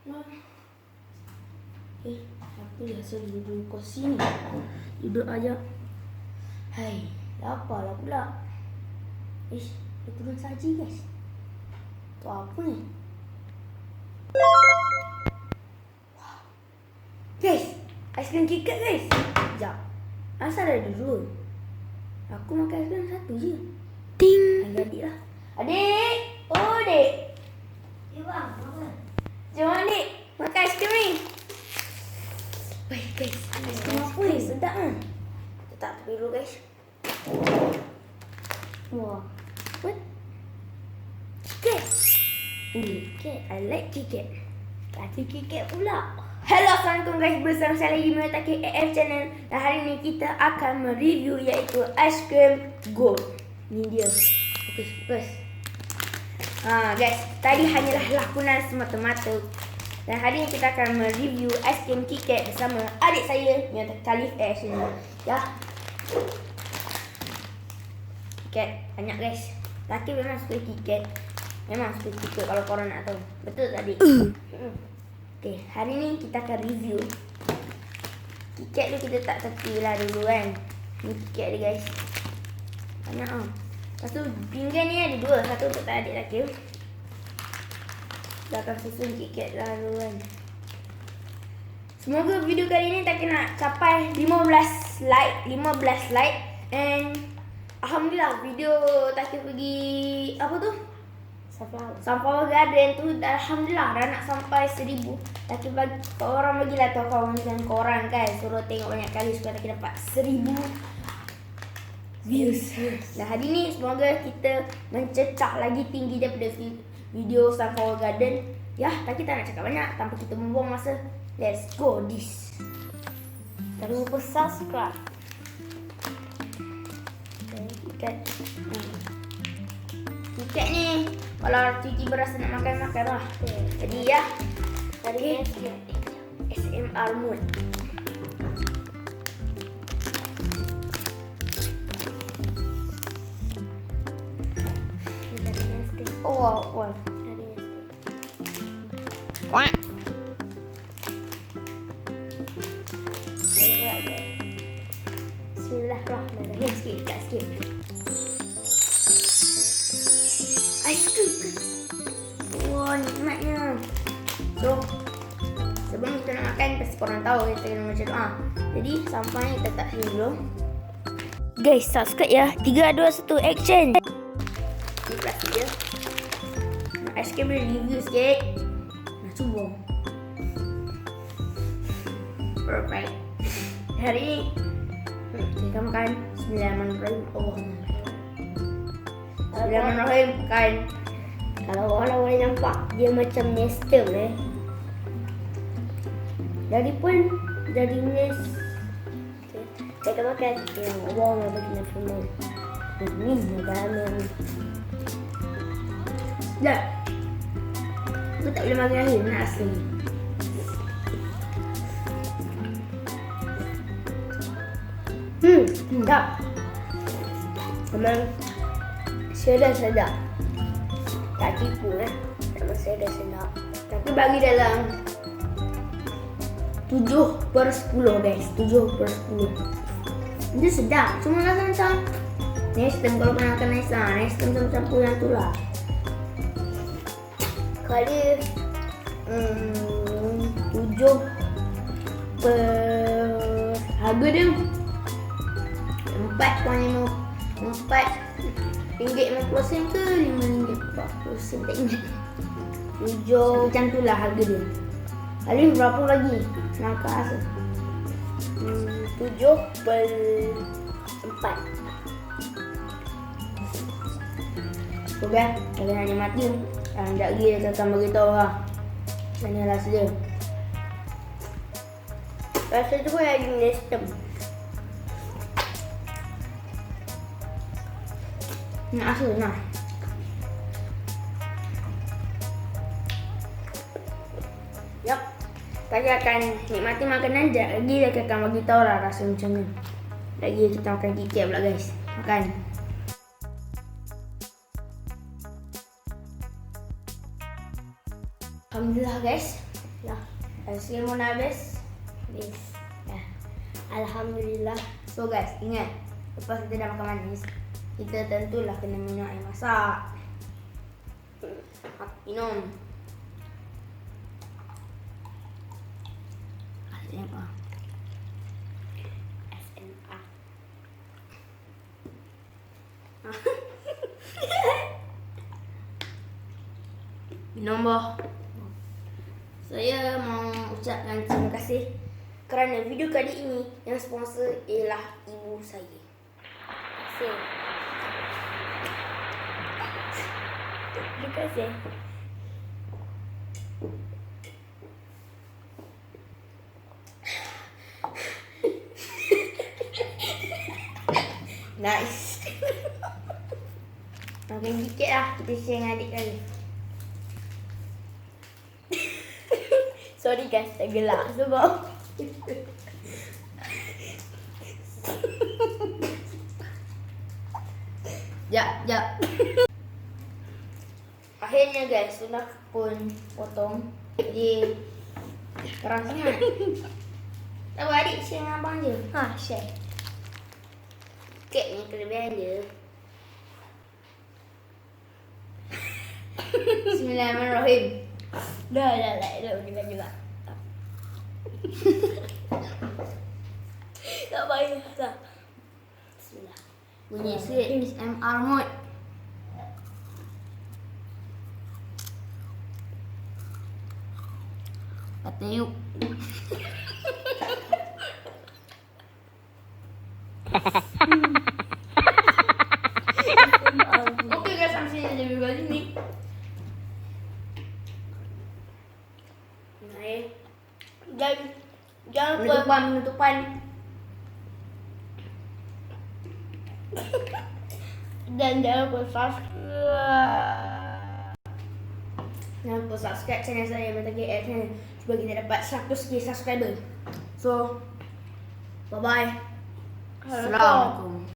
Aku biasa duduk kursi ni. Duduk aja. Hai, laparlah pula. Dia turun saji guys. Tu apa ni? Wow. Guys, aiskrim kitkat guys. Sekejap. Asal ada dua? Aku makan aiskrim satu je. Ting. Adik lah. Adik! Oh, adik! Ya bang, apa? Jom adik, makan aiskrim ni. Baik guys, aiskrim apa ni? Sedap kan? Letak tepi dulu guys. Wah, what? KitKat. KitKat, I like KitKat. Kata KitKat pula. Hello, Assalamualaikum guys. Bersama saya lagi Menataki AF Channel. Dan hari ni kita akan mereview iaitu aiskrim gold. Ni dia. Fokus. Guys, tadi hanyalah lakonan semata-mata. Dan hari ni kita akan mereview aiskrim KitKat bersama adik saya yang Khalif AF Channel. Ya. KitKat banyak guys. Laki memang suka KitKat. Memang suka KitKat kalau korang nak tahu. Betul tak adik? Okay, hari ni kita akan review KitKat tu. Kita tak tepi lah dulu kan. Ni KitKat dia guys. Banyak lah. Lepas tu pinggan ni ada dua. Satu untuk tak adik lelaki. Kita akan susun KitKat lah dulu kan. Semoga video kali ni tak kena capai 15 like. And alhamdulillah video tak pergi apa tu? Sunflower Garden tu alhamdulillah dah nak sampai 1000. Tapi bagi orang bagilah tahu kawan dengan korang kan, suruh tengok banyak kali supaya kita dapat 1000 views. Dan hari ni semoga kita mencecah lagi tinggi daripada video Sunflower Garden. Ya, tapi tak nak cakap banyak tanpa kita membuang masa. Let's go this. Jangan lupa subscribe. KitKat ni kalau Cici berasa nak makan lah. Jadi ya, tadi SMR mood. Oh, wow. Wah. Bismillahirrahmanirrahim. Sikit. Aiskrim kan? Wah, nikmatnya. So, sebelum kita nak makan, pasti korang tahu kita kena macam tu. Jadi, sampahnya kita letak sini dulu. Guys, subscribe ya. 3, 2, 1, action. Ini plastik dia. Aiskrim boleh review sikit. Nak cuba. Perfect. Hari ni, kita makan Bismillahirrahmanirrahim. Bismillahirrahmanirrahim kan. Kalau orang boleh nampak dia macam nestem jadi nest. Saya akan makan yang orang bagi nak semua. Ini makanan. Dah. Aku tak boleh makan air, nak asli. Sedap. Memang sedap. Tak tipu memang sedap. Tapi bagi dalam 7/10 guys. 7/10. Itu sedap. Cuma rasa macam nestem. Kalau pernah makan nestem macam yang tu lah. Kali 7 per harga dia 4 RM50 ke RM5.40 tak ingat. 7 macam tu lah harga dia. Kali berapa lagi? Nak rasa 7/4. Okey, kalau hanya mati sekejap lagi dia akan beritahu lah. Macam rasa dia. Rasa tu pun lagi nestem. Nak rasa nak. Yup. Kita akan nikmati makanan. Sekejap lagi dia akan bagi tahu lah rasa macam mana. Lagi kita makan KitKat pula guys. Makan. Alhamdulillah guys. Lah, aiskrim pun dah habis. Habis. Alhamdulillah. So guys, ingat, lepas kita dah makan manis, kita tentulah kena minum air masak. Minum. SMA. SMA. Minum boh. Saya mau ucapkan terima kasih kerana video kali ini yang sponsor ialah ibu saya. Terima kasih. Nice. Makan sikit lah, kita share dengan adik kali. Sorry guys, tak gelak sebab Jap. Akhirnya guys, sudah pun potong. Jadi terang sangat. Tak apa, adik share dengan abang je. share. Kek ni kelebihan dia. Bismillahirrahmanirrahim. Dah, juga. Tak payah tak. Bismillah. Bunyi sikit SMR mode. Kata yuk. Okey guys, sampai sini saja video kali ni. Dan jangan lupa Penutupan. dan jangan lupa subscribe. Jangan lupa subscribe channel saya Mata KL channel supaya kita dapat 100k subscriber. So, bye bye. Assalamualaikum.